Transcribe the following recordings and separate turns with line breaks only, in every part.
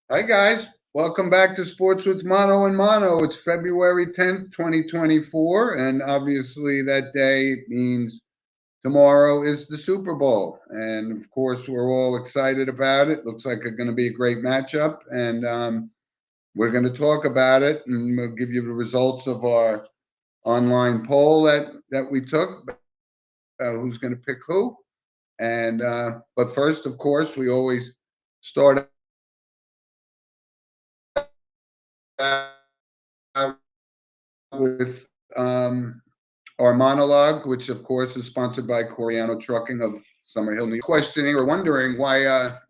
Hi, guys. Welcome back to Sports with Mono and Mono. It's February 10th, 2024, and obviously that day means tomorrow is the Super Bowl. And of course, we're all excited about it. Looks like it's going to be a great matchup, and we're going to talk about it, and we'll give you the results of our online poll that we took about who's going to pick who. And but first, of course, we always start out with our monologue, which of course is sponsored by Coriano Trucking of Summer Hill, New York. Questioning or wondering why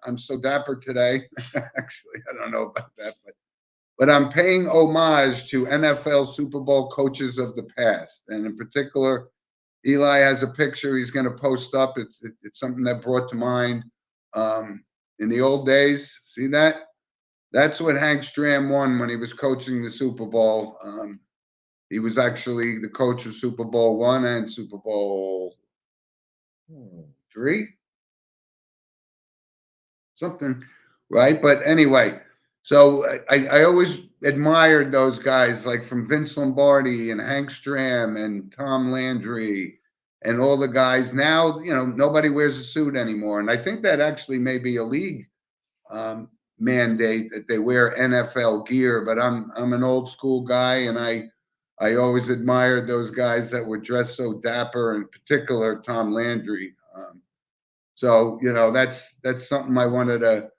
I'm so dapper today. Actually, I don't know about that, but I'm paying homage to NFL Super Bowl coaches of the past, and in particular, Eli has a picture he's going to post up. It's something that brought to mind in the old days. See that? That's what Hank Stram won when he was coaching the Super Bowl. He was actually the coach of Super Bowl one and Super Bowl three, something, right? But anyway, so I always admired those guys like from Vince Lombardi and Hank Stram and Tom Landry and all the guys. Now, nobody wears a suit anymore. And I think that actually may be a league um, mandate that they wear NFL gear. But I'm an old school guy, and I always admired those guys that were dressed so dapper. In particular, Tom Landry. So that's something I wanted to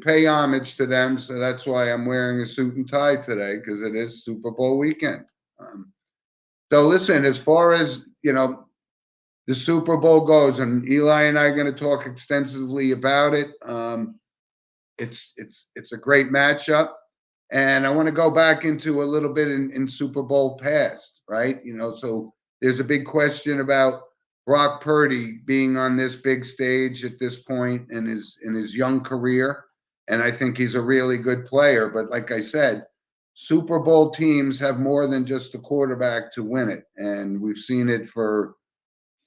pay homage to them. So that's why I'm wearing a suit and tie today because it is Super Bowl weekend. Um, so listen, as far as the Super Bowl goes, and Eli and I are going to talk extensively about it. It's a great matchup, and I want to go back into a little bit in Super Bowl past, right? So there's a big question about Brock Purdy being on this big stage at this point in his young career, and I think he's a really good player. But like I said, Super Bowl teams have more than just the quarterback to win it, and we've seen it for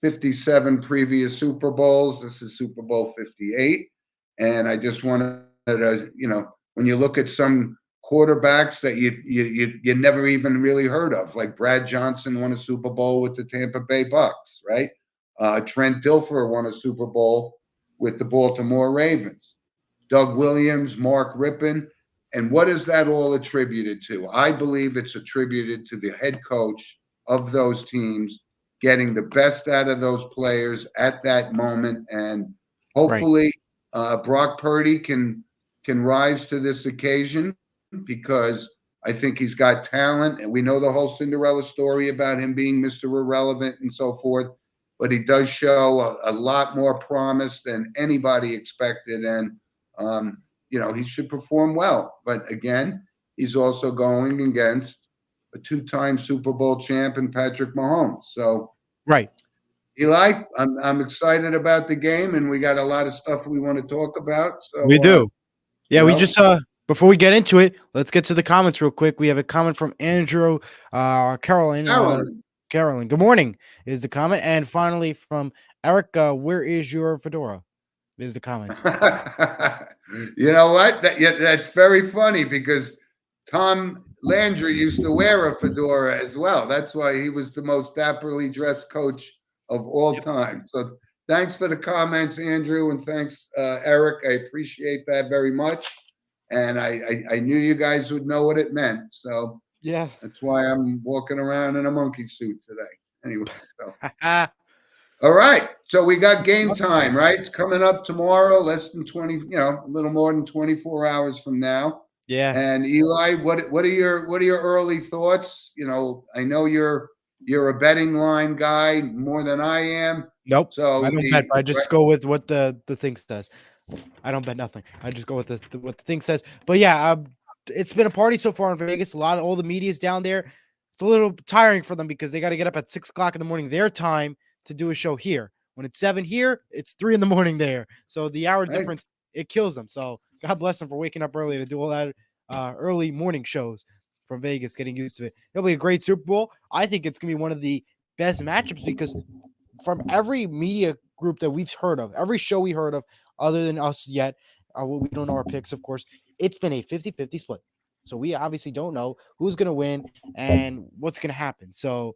57 previous Super Bowls. This is Super Bowl 58. And I just wanted to, when you look at some quarterbacks that you never even really heard of, like Brad Johnson won a Super Bowl with the Tampa Bay Bucks, right? Trent Dilfer won a Super Bowl with the Baltimore Ravens. Doug Williams, Mark Rippon. And what is that all attributed to? I believe it's attributed to the head coach of those teams getting the best out of those players at that moment. And
Right.
hopefully, Brock Purdy can rise to this occasion because I think he's got talent, and we know the whole Cinderella story about him being Mr. Irrelevant and so forth. But he does show a lot more promise than anybody expected, and he should perform well. But again, he's also going against a two-time Super Bowl champ and Patrick Mahomes. So
Right.
Eli, I'm excited about the game, and we got a lot of stuff we want to talk about.
We
So
do.
you
Yeah, we
know,
just before we get into it, let's get to the comments real quick. We have a comment from Andrew Carolyn.
Aaron.
Carolyn, good morning is the comment. And finally from Eric, where is your fedora? Is the comment.
You know what? That's very funny because Tom Landry used to wear a fedora as well. That's why he was the most dapperly dressed coach of all
Yep.
time. So thanks for the comments, Andrew, and thanks, Eric. I appreciate that very much. And I knew you guys would know what it meant. So
Yeah.
that's why I'm walking around in a monkey suit today. Anyway, so all right. So we got game time, right? It's coming up tomorrow, less than 20, a little more than 24 hours from now.
Yeah.
And Eli, what are your early thoughts? I know you're a betting line guy more than I am.
Nope. I
So
don't bet, but I just go with what the thing says. I don't bet nothing. I just go with what the thing says. But yeah, it's been a party so far in Vegas. All the media's down there. It's a little tiring for them because they got to get up at 6 o'clock in the morning their time to do a show here. When it's 7 here, it's 3 in the morning there. So the hour
right,
difference, it kills them. So God bless them for waking up early to do all that early morning shows from Vegas, getting used to it. It'll be a great Super Bowl. I think it's gonna be one of the best matchups because from every media group that we've heard of, every show we heard of, other than us yet, We don't know our picks, of course. It's been a 50-50 split. So we obviously don't know who's going to win and what's going to happen. So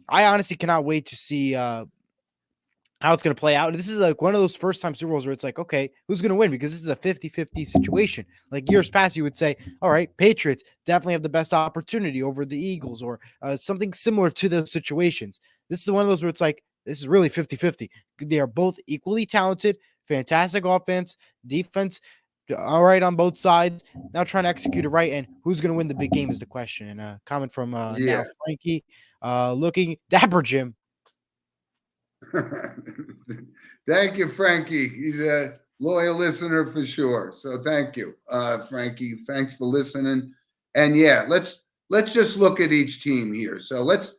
I honestly cannot wait to see how it's going to play out. This is like one of those first time Super Bowls where it's like, okay, who's going to win? Because this is a 50-50 situation. Like years past, you would say, all right, Patriots definitely have the best opportunity over the Eagles or something similar to those situations. This is one of those where it's like, this is really 50-50. They are both equally talented, fantastic offense, defense, all right on both sides. Now trying to execute it right, and who's going to win the big game is the question. And a comment from now
Yeah.
Frankie, looking dapper, Jim.
Thank you, Frankie. He's a loyal listener for sure. So thank you, Frankie. Thanks for listening. And yeah, let's just look at each team here. So let's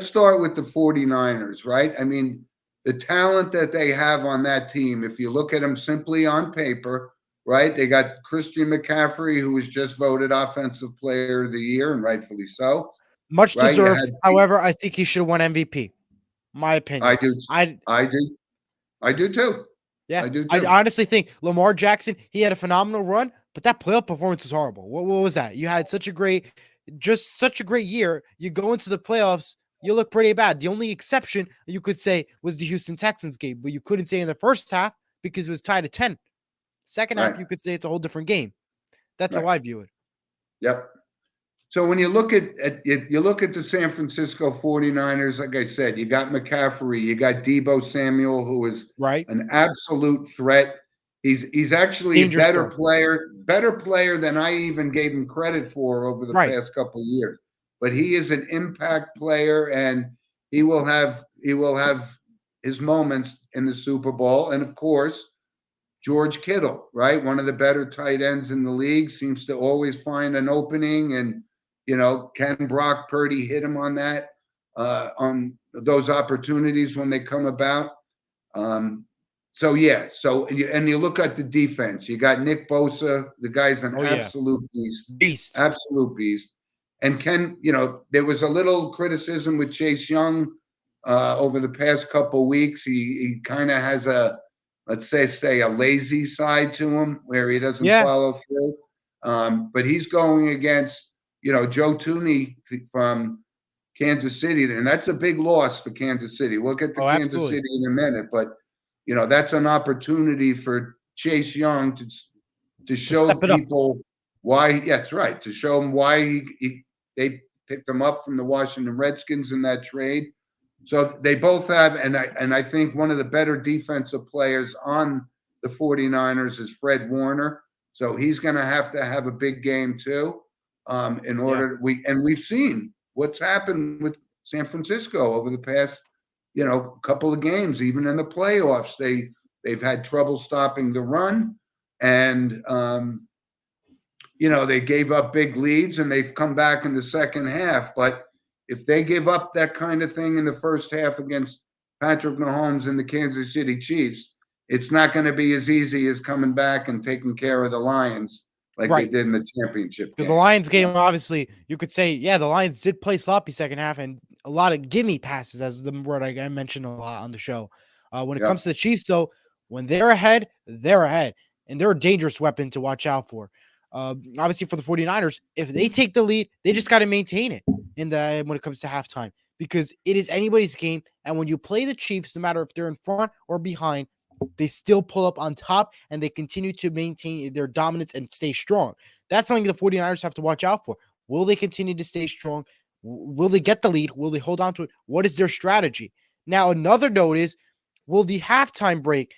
start with the 49ers, right? I mean, the talent that they have on that team, if you look at them simply on paper, right? They got Christian McCaffrey, who was just voted Offensive Player of the Year, and rightfully so,
Much
right? You
deserved.
had
However, I think he should have won MVP. My
I
opinion.
do
I
I do I do too.
Yeah,
I do
I
too.
honestly think Lamar Jackson, he had a phenomenal run, but that playoff performance was horrible. What was that? You had just such a great year. You go into the playoffs, you look pretty bad. The only exception you could say was the Houston Texans game, but you couldn't say in the first half because it was tied at 10. Second half,
Right.
you could say it's a whole different game. That's how
Right.
I view it.
Yep. So when you look at it, you look at the San Francisco 49ers, like I said, you got McCaffrey, you got Debo Samuel, who is
Right?
an absolute threat. He's actually a
Dangerous throw.
better player than I even gave him credit for over the
Right.
past couple of years. But he is an impact player, and he will have his moments in the Super Bowl. And of course, George Kittle, right? One of the better tight ends in the league, seems to always find an opening. And, can Brock Purdy hit him on those opportunities when they come about? So, yeah. So, and you look at the defense, you got Nick Bosa, the guy's an
Oh yeah.
absolute beast,
Beast.
absolute beast. And there was a little criticism with Chase Young over the past couple weeks. He kind of has let's say a lazy side to him where he doesn't
Yeah.
follow through. But he's going against, Joe Tooney from Kansas City, and that's a big loss for Kansas City. We'll get to Kansas
Absolutely.
City in a minute, but that's an opportunity for Chase Young to show
step it up.
people why. Yeah, that's right. To show them why they picked him up from the Washington Redskins in that trade. So they both have, and I think one of the better defensive players on the 49ers is Fred Warner. So he's going to have a big game too. In order we've seen what's happened with San Francisco over the past, couple of games, even in the playoffs. They've had trouble stopping the run, and they gave up big leads, and they've come back in the second half. But if they give up that kind of thing in the first half against Patrick Mahomes and the Kansas City Chiefs, it's not going to be as easy as coming back and taking care of the Lions like they did in the championship game.
Because the Lions game, obviously, you could say, yeah, the Lions did play sloppy second half and a lot of gimme passes, as the word I mentioned a lot on the show. When it comes to the Chiefs, though, when they're ahead, and they're a dangerous weapon to watch out for. Obviously, for the 49ers, if they take the lead, they just got to maintain it when it comes to halftime, because it is anybody's game. And when you play the Chiefs, no matter if they're in front or behind, they still pull up on top and they continue to maintain their dominance and stay strong. That's something the 49ers have to watch out for. Will they continue to stay strong? Will they get the lead? Will they hold on to it? What is their strategy? Now, another note is, will the halftime break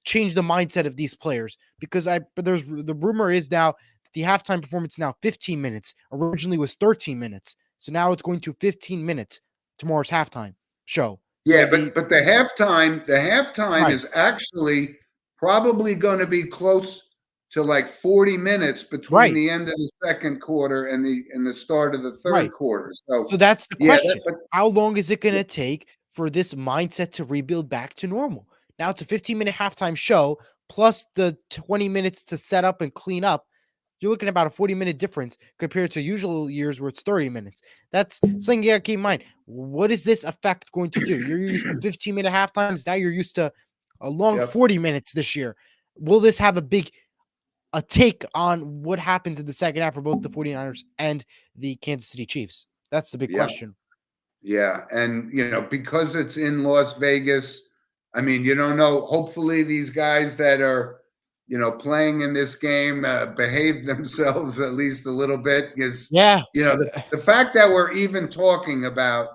change the mindset of these players? Because there's the rumor is now that the halftime performance now 15 minutes. Originally was 13 minutes. So now it's going to 15 minutes tomorrow's halftime show. So
yeah, but the halftime is actually probably going to be close to like 40 minutes between the end of the second quarter and the start of the third quarter.
So that's the question. How long is it going to take for this mindset to rebuild back to normal? Now it's a 15-minute halftime show plus the 20 minutes to set up and clean up. You're looking at about a 40-minute difference compared to usual years where it's 30 minutes. That's something you got to keep in mind. What is this effect going to do? You're used to 15-minute halftimes. Now you're used to a long 40 minutes this year. Will this have a big a take on what happens in the second half for both the 49ers and the Kansas City Chiefs. That's the big
Yeah.
question.
Yeah. And, because it's in Las Vegas, I mean, you don't know. Hopefully, these guys that are, playing in this game behave themselves at least a little bit because,
Yeah.
the fact that we're even talking about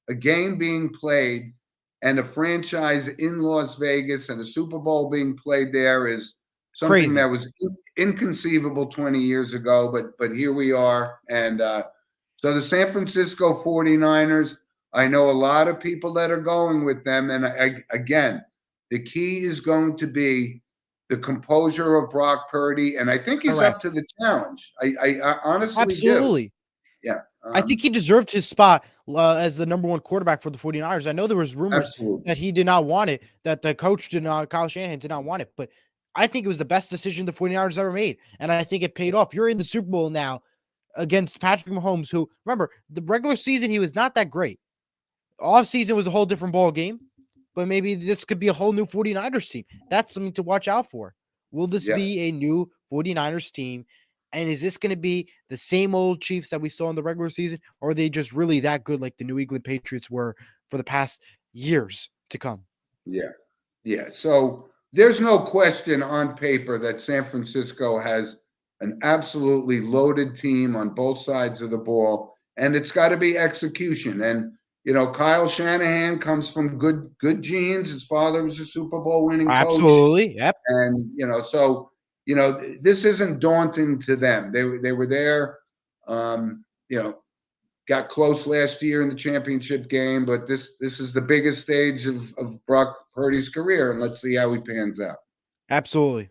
a game being played and a franchise in Las Vegas and a Super Bowl being played there is something
Crazy.
that was inconceivable 20 years ago, but here we are. And so the San Francisco 49ers, I know a lot of people that are going with them. And again, the key is going to be the composure of Brock Purdy. And I think he's up
Correct.
to the challenge. I honestly do.
Absolutely.
Yeah.
I think he deserved his spot as the number one quarterback for the 49ers. I know there was rumors
Absolutely.
that he did not want it, that the coach did not, Kyle Shanahan did not want it, but I think it was the best decision the 49ers ever made. And I think it paid off. You're in the Super Bowl now against Patrick Mahomes, who, remember, the regular season, he was not that great. Off season was a whole different ball game, but maybe this could be a whole new 49ers team. That's something to watch out for. Will this
Yes.
be a new 49ers team? And is this going to be the same old Chiefs that we saw in the regular season? Or are they just really that good like the New England Patriots were for the past years to come?
Yeah. Yeah. So there's no question on paper that San Francisco has an absolutely loaded team on both sides of the ball, and it's got to be execution. And Kyle Shanahan comes from good genes. His father was a Super Bowl winning coach,
Absolutely. Yep.
and so this isn't daunting to them. They were there. You know, got close last year in the championship game, but this is the biggest stage of Brock Purdy's career, and let's see how he pans out.
Absolutely.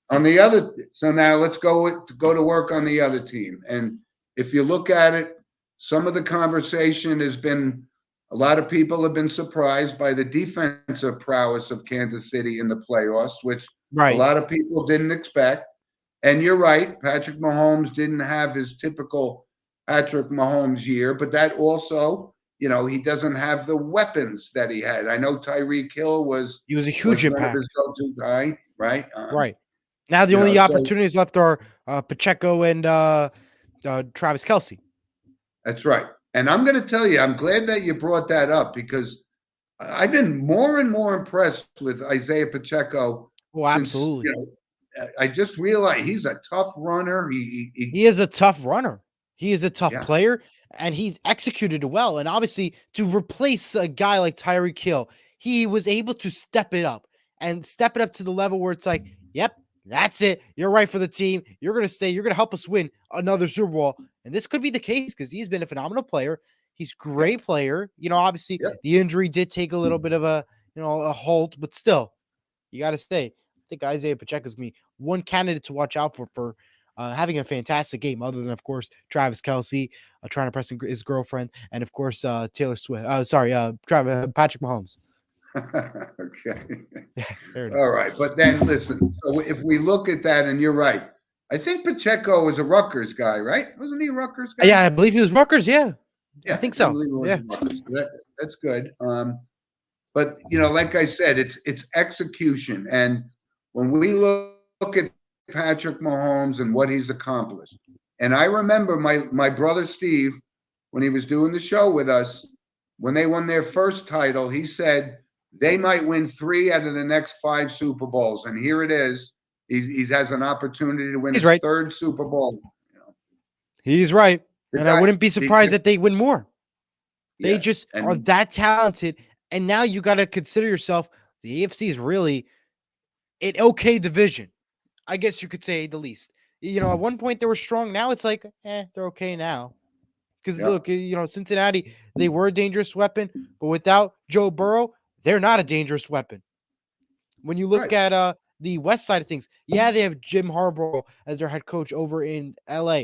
On the other, so now let's go to work on the other team. And if you look at it, some of the conversation has been a lot of people have been surprised by the defensive prowess of Kansas City in the playoffs, which a
Right.
lot of people didn't expect. And you're right, Patrick Mahomes didn't have his typical Patrick Mahomes year, but that also, he doesn't have the weapons that he had. I know Tyreek Hill was
He was a huge
one of his
impact.
go-to guy, right?
Right. Now the only
So
opportunities left are Pacheco and Travis Kelsey.
that's right. And I'm going to tell you, I'm glad that you brought that up because I've been more and more impressed with Isaiah Pacheco
Oh,
since,
absolutely.
I just realized he's a tough runner.
He is a tough runner. He is a tough
Yeah,
player, and he's executed well. And obviously, to replace a guy like Tyreek Hill, he was able to step it up to the level where it's like, yep, that's it. You're right for the team. You're going to stay. You're going to help us win another Super Bowl. And this could be the case because he's been a phenomenal player. He's a
yeah,
great player. Obviously,
yeah.
the injury did take a little bit of a halt, but still, you got to stay. I think Isaiah Pacheco is going to be one candidate to watch out for having a fantastic game, other than, of course, Travis Kelsey trying to press his girlfriend, and, of course, Taylor Swift. Patrick Mahomes.
Okay.
Yeah, there it is.
All right. But then listen, so if we look at that, and you're right, I think Pacheco was a Rutgers guy, right? Wasn't he a Rutgers guy?
Yeah, I believe he was Rutgers. Yeah,
Yeah,
I think
I
so.
believe it was
Yeah,
Rutgers. That's good. But like I said, it's execution. And when we look at Patrick Mahomes and what he's accomplished, and I remember my brother Steve, when he was doing the show with us, when they won their first title, he said they might win 3 out of the next 5 Super Bowls. And here it is. He has an opportunity to win
he's
his
right.
third Super Bowl.
He's right.
The
And I
guy,
wouldn't be surprised that they win more. They
yes,
just are
and
that talented. And now you got to consider yourself, the AFC is really an okay division. I guess you could say the least. At one point they were strong. Now it's like, they're okay now. Because
yeah,
look, Cincinnati, they were a dangerous weapon, but without Joe Burrow, they're not a dangerous weapon. When you look
right.
at the west side of things, yeah, they have Jim Harbaugh as their head coach over in LA.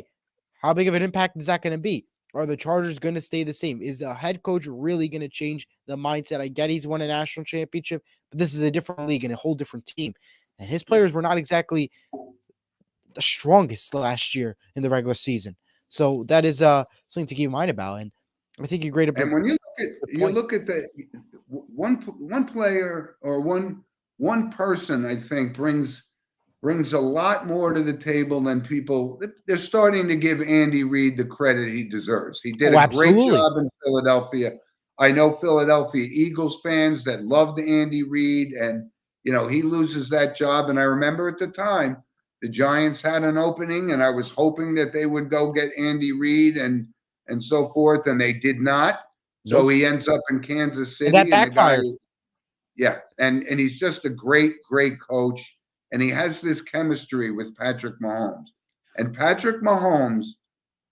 How big of an impact is that going to be? Are the Chargers going to stay the same? Is the head coach really going to change the mindset? I get he's won a national championship, but this is a different league and a whole different team. And his
Yeah.
players were not exactly the strongest last year in the regular season. So that is something to keep in mind about. And I think you great up
And when
good
you
point.
look at the one player or one person, I think brings brings a lot more to the table than people. They're starting to give Andy Reid the credit he deserves. He did
Oh,
a great
absolutely.
job in Philadelphia. I know Philadelphia Eagles fans that loved Andy Reid, and he loses that job. And I remember at the time the Giants had an opening, and I was hoping that they would go get Andy Reid and so forth, and they did not. So
Nope.
he ends up in Kansas
And that
City, and the guy,
backfired.
yeah, and he's just a great, great coach, and he has this chemistry with Patrick Mahomes. And Patrick Mahomes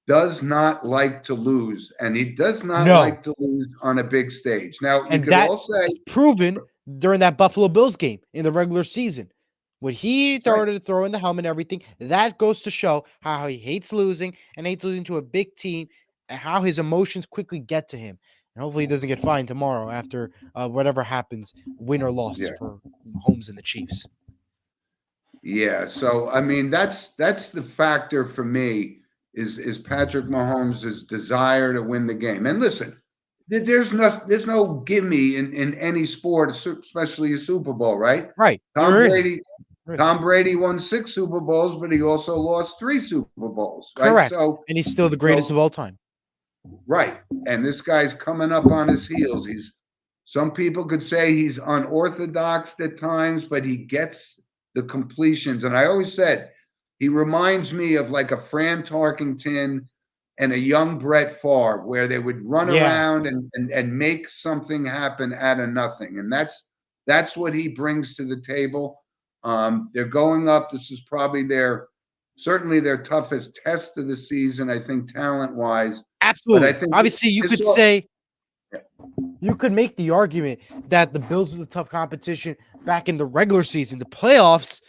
does not like to lose, and he does not
No.
like to lose on a big stage. Now, you
And
could
that
all say,
was proven during that Buffalo Bills game in the regular season. When he
right,
started throwing the helmet and everything, that goes to show how he hates losing and hates losing to a big team and how his emotions quickly get to him. And hopefully he doesn't get fined tomorrow after whatever happens, win or loss
yeah,
for Mahomes and the Chiefs.
yeah. So I mean, that's the factor for me is Patrick Mahomes' desire to win the game. And listen, there's no gimme in any sport, especially a Super Bowl, right?
Right.
Tom
There is.
Brady,
There is.
Tom Brady won 6 Super Bowls, but he also lost 3 Super Bowls, right?
Correct. And he's still the greatest
So
of all time.
right, and this guy's coming up on his heels. Some people could say he's unorthodox at times, but he gets the completions. And I always said he reminds me of like a Fran Tarkenton and a young Brett Favre, where they would run
Yeah.
around and make something happen out of nothing. And that's what he brings to the table. They're going up. This is probably certainly their toughest test of the season, I think, talent wise. But I
Absolutely.
think
Obviously, you
this
could
all,
say you could make the argument that the Bills was a tough competition back in the regular season. The playoffs,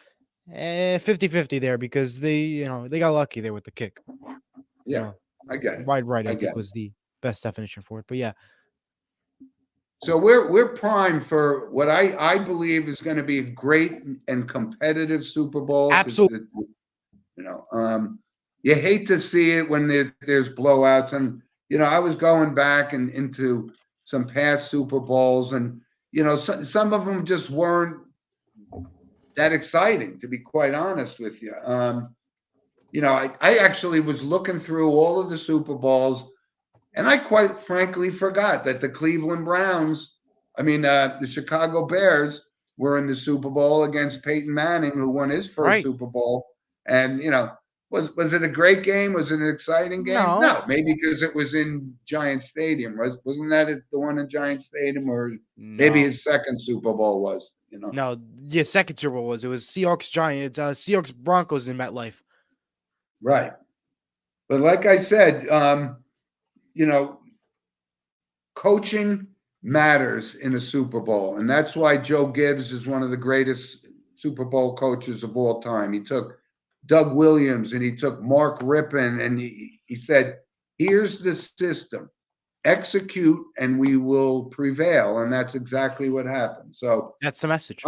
50-50 there because they got lucky there with the kick. You
yeah,
know,
I get it.
wide right,
I
I
get
think
it.
was the best definition for it. But yeah,
So we're primed for what I believe is going to be a great and competitive Super Bowl because
absolutely.
you know you hate to see it when there's blowouts. And I was going back and into some past Super Bowls, and some of them just weren't that exciting, to be quite honest with you. I actually was looking through all of the Super Bowls, and I quite frankly forgot that the Cleveland Browns, the Chicago Bears, were in the Super Bowl against Peyton Manning, who won his first
Right.
Super Bowl. And was it a great game? Was it an exciting game?
No,
No, maybe because it was in Giant Stadium. Wasn't that the one in Giant Stadium, or maybe
no,
his second Super Bowl was?
no. Yeah, second Super Bowl it was Seahawks Giants, Seahawks Broncos in MetLife.
Right. But like I said, you know, coaching matters in a Super Bowl. And that's why Joe Gibbs is one of the greatest Super Bowl coaches of all time. He took Doug Williams and he took Mark Rippon, and he said, here's the system, execute and we will prevail. And that's exactly what happened. So,
That's the message.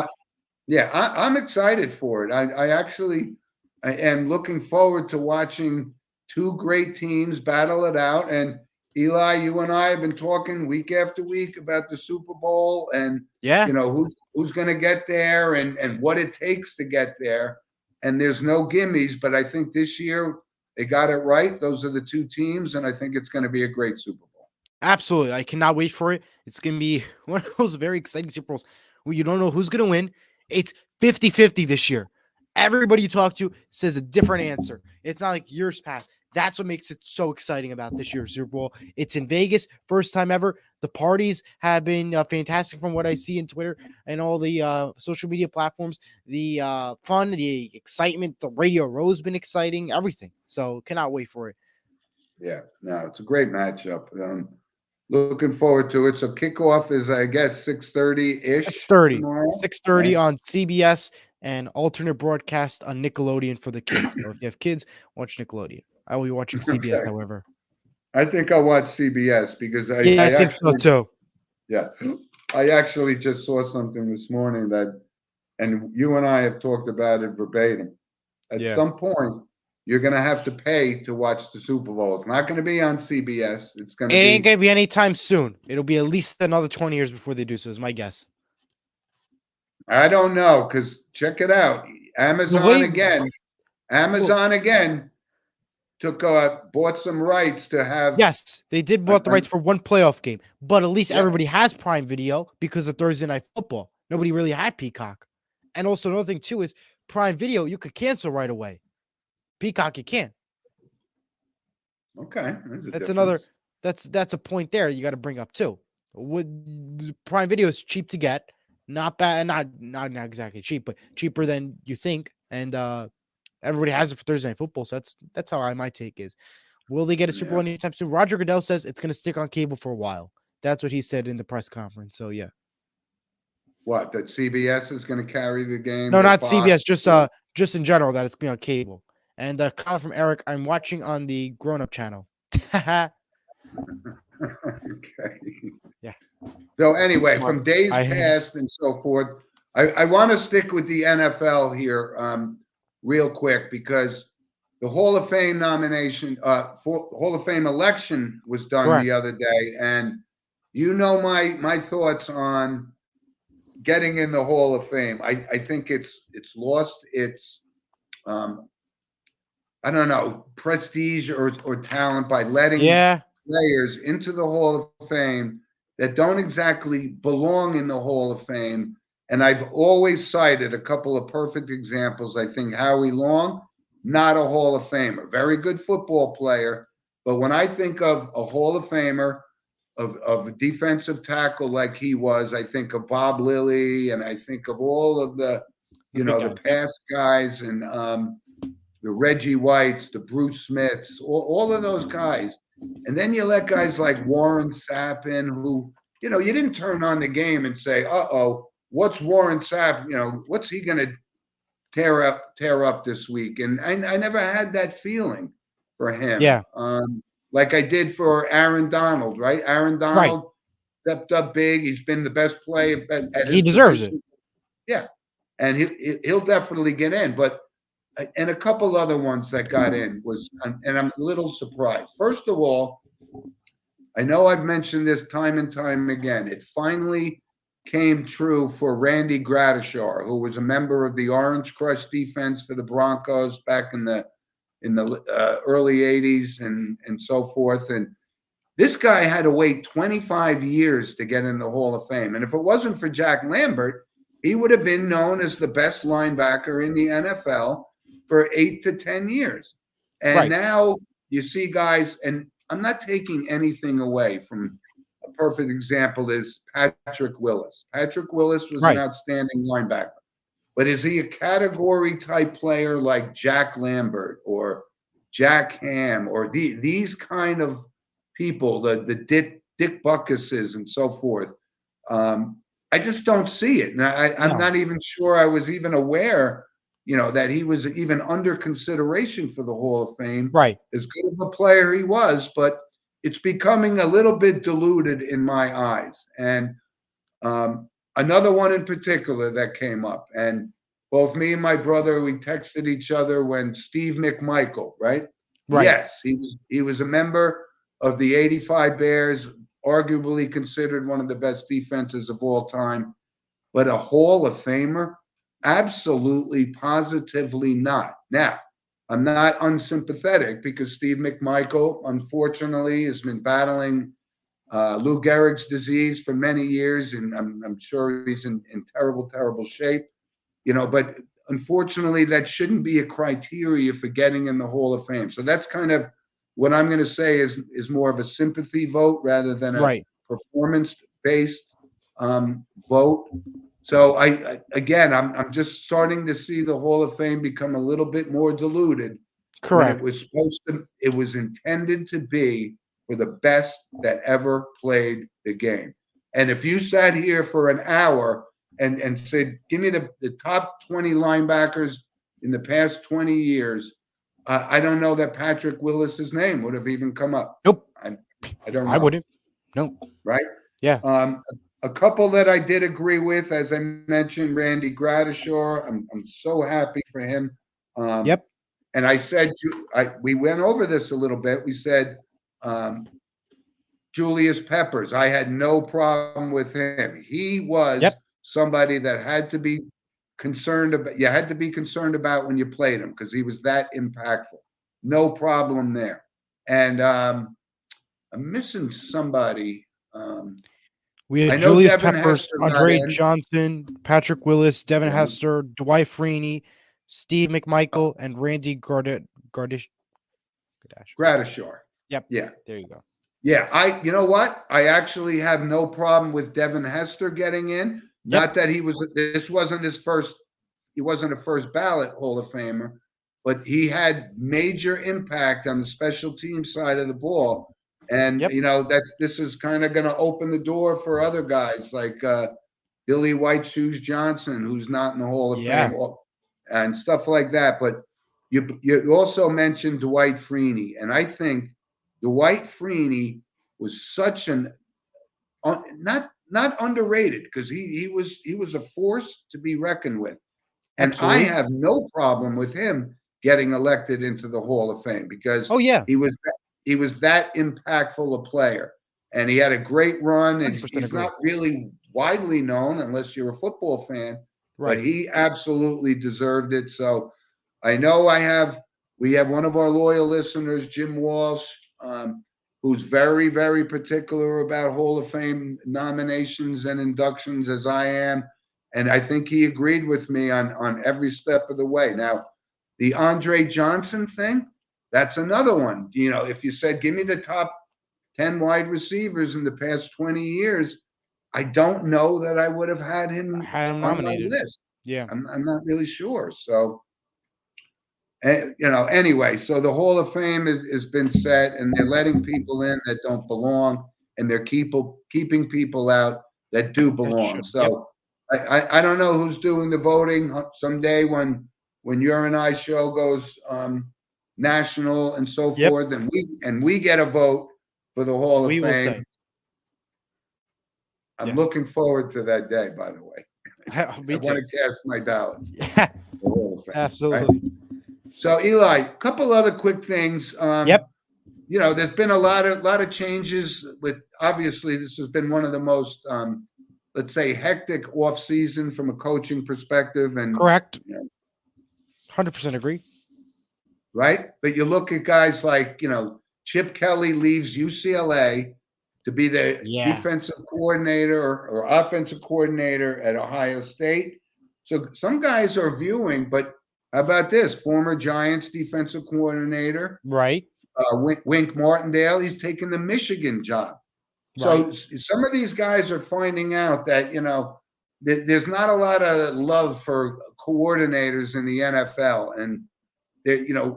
yeah, I'm excited for it. I am looking forward to watching two great teams battle it out. And Eli, you and I have been talking week after week about the Super Bowl and
Yeah,
who's going to get there and what it takes to get there. And there's no gimmies, but I think this year they got it right. Those are the two teams, and I think it's going to be a great Super Bowl.
absolutely. I cannot wait for it. It's going to be one of those very exciting Super Bowls where you don't know who's going to win. It's 50-50 this year. Everybody you talk to says a different answer. It's not like years past. That's what makes it so exciting about this year's Super Bowl. It's in Vegas, first time ever. The parties have been fantastic from what I see in Twitter and all the social media platforms. The fun, the excitement, the Radio Row's been exciting, everything. So cannot wait for it.
Yeah, no, it's a great matchup. Looking forward to it. So kickoff is, I guess, 6:30 ish
6:30.
tomorrow,
6:30
right?
on CBS and alternate broadcast on Nickelodeon for the kids. So if you have kids, watch Nickelodeon. I will be watching CBS,
Okay.
however.
I think I'll watch CBS because
Yeah, I think so too.
yeah, I actually just saw something this morning and you and I have talked about it verbatim. At
Yeah.
some point, you're going to have to pay to watch the Super Bowl. It's not going to be on CBS. It's going
It
to
ain't
be,
gonna be anytime soon. It'll be at least another 20 years before they do so, is my guess.
I don't know, because check it out. Amazon
way
again. Amazon again bought some rights to have.
yes, they did bought the rights for one playoff game, but at least
Yeah.
everybody has Prime Video because of Thursday Night Football. Nobody really had Peacock. And also another thing too is Prime Video, you could cancel right away. Peacock, you can't.
Okay,
That's another that's a point there you got to bring up too. Prime Video is cheap to get, not bad, not exactly cheap, but cheaper than you think. And everybody has it for Thursday Night Football. So that's how my take is. Will they get a Super Bowl anytime soon? Roger Goodell says it's going to stick on cable for a while. That's what he said in the press conference. So yeah.
What, that CBS is going to carry the game?
No, not
Fox?
CBS. Just in general that it's going on cable. And comment from Eric, I'm watching on the Grown Up channel.
Okay.
Yeah.
So anyway, from days
I-
past and so forth, I want to stick with the NFL here, real quick, because the Hall of Fame nomination, Hall of Fame election was done
Correct.
the other day, and you know my thoughts on getting in the Hall of Fame. I think it's lost its I don't know, prestige or talent by letting
Yeah.
players into the Hall of Fame that don't exactly belong in the Hall of Fame. And I've always cited a couple of perfect examples. I think Howie Long, not a Hall of Famer, very good football player. But when I think of a Hall of Famer, of a defensive tackle like he was, I think of Bob Lilly, and I think of all of the
big
past guys, and the Reggie Whites, the Bruce Smiths, all of those guys. And then you let guys like Warren Sapp, who, you didn't turn on the game and say, uh-oh, what's Warren Sapp, what's he going to tear up this week? And I never had that feeling for him.
Yeah.
Like I did for Aaron Donald, right? Aaron Donald stepped up big. He's been the best player at
he deserves
position.
it.
Yeah. And he'll definitely get in. But and a couple other ones that got in and I'm a little surprised. First of all, I know I've mentioned this time and time again. It finally came true for Randy Gradishar, who was a member of the Orange Crush defense for the Broncos back in the early 80s and so forth. And this guy had to wait 25 years to get in the Hall of Fame. And if it wasn't for Jack Lambert, he would have been known as the best linebacker in the NFL for 8 to 10 years. And now you see guys, and I'm not taking anything away from a perfect example is Patrick Willis. Patrick Willis was an outstanding linebacker. But is he a category type player like Jack Lambert or Jack Ham or these kind of people, the Dick Buckuses and so forth? I just don't see it. And I'm not even sure I was even aware, that he was even under consideration for the Hall of Fame.
Right.
As good of a player he was, but it's becoming a little bit diluted in my eyes. And another one in particular that came up, and both me and my brother, we texted each other when Steve McMichael, right? Yes, he was a member of the '85 Bears, arguably considered one of the best defenses of all time, but a Hall of Famer? Absolutely, positively not. Now, I'm not unsympathetic because Steve McMichael, unfortunately, has been battling Lou Gehrig's disease for many years, and I'm sure he's in terrible, terrible shape. But unfortunately, that shouldn't be a criteria for getting in the Hall of Fame. So that's kind of what I'm going to say is more of a sympathy vote rather than a performance-based vote. So I'm just starting to see the Hall of Fame become a little bit more diluted.
Correct.
It was intended to be for the best that ever played the game. And if you sat here for an hour and said, give me the top 20 linebackers in the past 20 years, I don't know that Patrick Willis's name would have even come up.
Nope.
I don't know.
I wouldn't. No.
Right?
Yeah.
A couple that I did agree with, as I mentioned, Randy Gradishar. I'm so happy for him.
Yep.
And I said, we went over this a little bit. We said Julius Peppers. I had no problem with him. He was somebody that had to be concerned about. You had to be concerned about when you played him because he was that impactful. No problem there. And I'm missing somebody.
We had
I know
Julius
Devin
Peppers,
Hester got
Andre
in.
Johnson, Patrick Willis, Devin
Yeah.
Hester, Dwight Freeney, Steve McMichael, and Randy Gardish.
Gratishar.
Yep.
Yeah.
There you go.
Yeah. You know what? I actually have no problem with Devin Hester getting in.
Yep.
Not that this wasn't his first, he wasn't a first ballot Hall of Famer, but he had major impact on the special team side of the ball. And,
Yep.
this is kind of going to open the door for other guys like Billy White Shoes Johnson, who's not in the Hall of
Yeah.
Fame, and stuff like that. But you also mentioned Dwight Freeney, and I think Dwight Freeney was such an not underrated because he was a force to be reckoned with, and
Absolutely.
I have no problem with him getting elected into the Hall of Fame because
Oh yeah,
he was that impactful a player, and he had a great run, and
100%
he's
agree.
not really widely known unless you're a football fan,
Right.
but he absolutely deserved it. So I know we have one of our loyal listeners, Jim Walsh, who's very, very particular about Hall of Fame nominations and inductions, as I am. And I think he agreed with me on every step of the way. Now, the Andre Johnson thing, that's another one. If you said, give me the top 10 wide receivers in the past 20 years, I don't know that I would have had him on
nominated.
my list.
Yeah.
I'm not really sure. So, anyway, so the Hall of Fame has been set, and they're letting people in that don't belong, and they're keeping people out that do belong. So I don't know who's doing the voting someday when your and I show goes national and so forth, and we get a vote for the Hall of
We will
Fame.
say.
I'm looking forward to that day, by the way.
Me
I
too.
want to cast my ballot.
Yeah. Absolutely.
Right? So Eli, a couple other quick things. There's been a lot of changes with, obviously this has been one of the most let's say hectic off season from a coaching perspective, and
correct. 100% agree.
Right? But you look at guys like, Chip Kelly leaves UCLA to be the defensive coordinator or offensive coordinator at Ohio State. So some guys are viewing, but how about this? Former Giants defensive coordinator,
right?
Wink Martindale, he's taking the Michigan job. So some of these guys are finding out that, there's not a lot of love for coordinators in the NFL. And,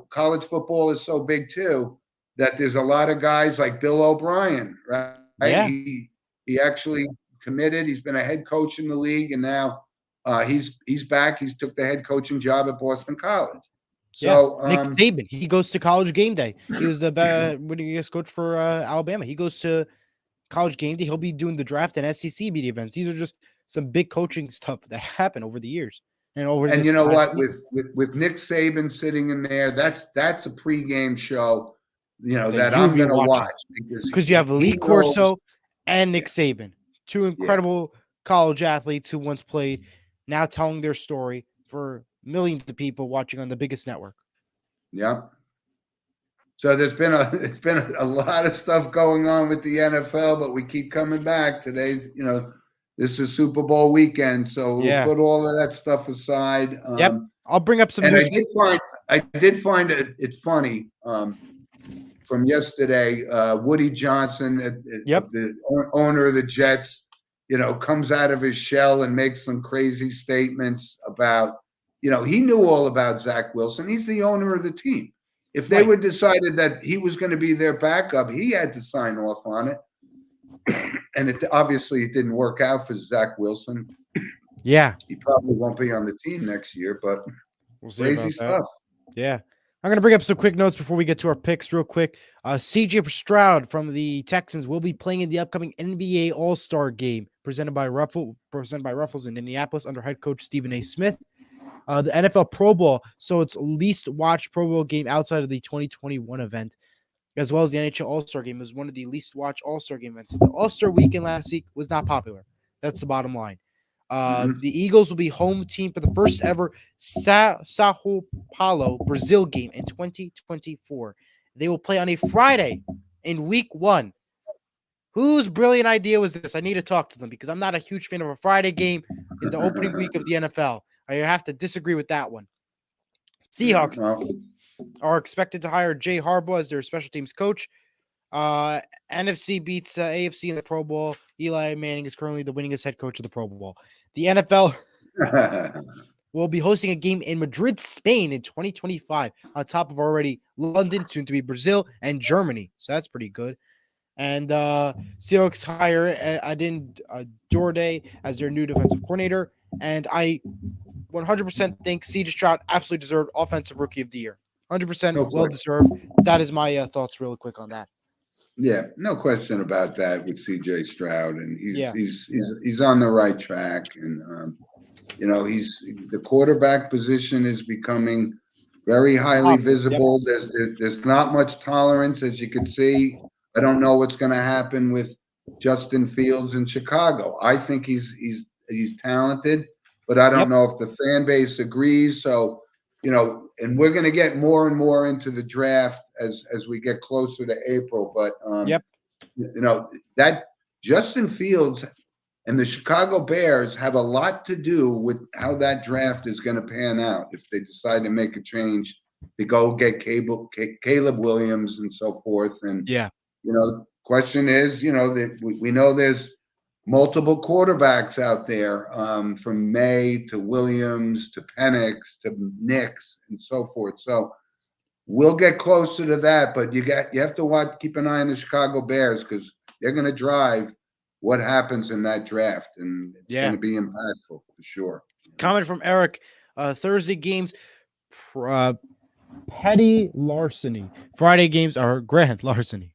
college football is so big too that there's a lot of guys like Bill O'Brien, right?
Yeah.
He actually committed. He's been a head coach in the league, and now he's back. He's took the head coaching job at Boston College. So
Nick Saban, he goes to College Game Day. He was the winningest coach for Alabama. He goes to College Game Day. He'll be doing the draft and SEC media events. These are just some big coaching stuff that happened over the years. And
you know what, with Nick Saban sitting in there, that's a pregame show, that I'm going to watch
because you have Lee Corso and Nick Saban, two incredible college athletes who once played, now telling their story for millions of people watching on the biggest network.
Yeah. So it's been a lot of stuff going on with the NFL, but we keep coming back. Today's, this is Super Bowl weekend, so we'll put all of that stuff aside.
I'll bring up some
and
news.
I did find it funny from yesterday. Woody Johnson, the owner of the Jets, comes out of his shell and makes some crazy statements about, he knew all about Zach Wilson. He's the owner of the team. If they would decided that he was going to be their backup, he had to sign off on it. And obviously it didn't work out for Zach Wilson.
Yeah.
He probably won't be on the team next year, but
we'll see
crazy stuff.
Yeah. I'm going to bring up some quick notes before we get to our picks real quick. CJ Stroud from the Texans will be playing in the upcoming NBA All-Star game presented by Ruffles in Indianapolis under head coach Stephen A. Smith. The NFL Pro Bowl, so it's least watched Pro Bowl game outside of the 2021 event, as well as the NHL All-Star game is one of the least watched All-Star game events. So the All-Star weekend last week was not popular. That's the bottom line.
Mhm.
The Eagles will be home team for the first ever Sao Paulo, Brazil game in 2024. They will play on a Friday in week 1. Whose brilliant idea was this? I need to talk to them because I'm not a huge fan of a Friday game in the opening week of the NFL. I have to disagree with that one.
Yeah,
Seahawks
well,
are expected to hire Jay Harbaugh as their special teams coach. Uh, NFC beats AFC in the Pro Bowl. Eli Manning is currently the winningest head coach of the Pro Bowl. The NFL will be hosting a game in Madrid, Spain in 2025, on top of already London, soon to be Brazil, and Germany. So that's pretty good. And Seahawks hire Adin Jorday as their new defensive coordinator. And I 100% think CJ Stroud absolutely deserved Offensive Rookie of the Year. 100%
no
well
question.
deserved. That is my thoughts, real quick on that.
Yeah, no question about that with CJ Stroud, and
Yeah.
he's on the right track, and he's the quarterback position is becoming very highly
Popular. Yep.
visible. There's not much tolerance, as you can see. I don't know what's going to happen with Justin Fields in Chicago. I think he's talented, but I don't
Yep.
know if the fan base agrees. So, and we're going to get more and more into the draft as we get closer to April. But
Yep.
that Justin Fields and the Chicago Bears have a lot to do with how that draft is going to pan out if they decide to make a change to go get Caleb Williams and so forth. And,
Yeah.
question is, that we know there's multiple quarterbacks out there, from May to Williams to Penix to Nix and so forth. So we'll get closer to that, but you have to keep an eye on the Chicago Bears because they're going to drive what happens in that draft, and it's going
Yeah.
to be impactful for sure.
Comment from Eric. Thursday games, petty larceny. Friday games are grand larceny.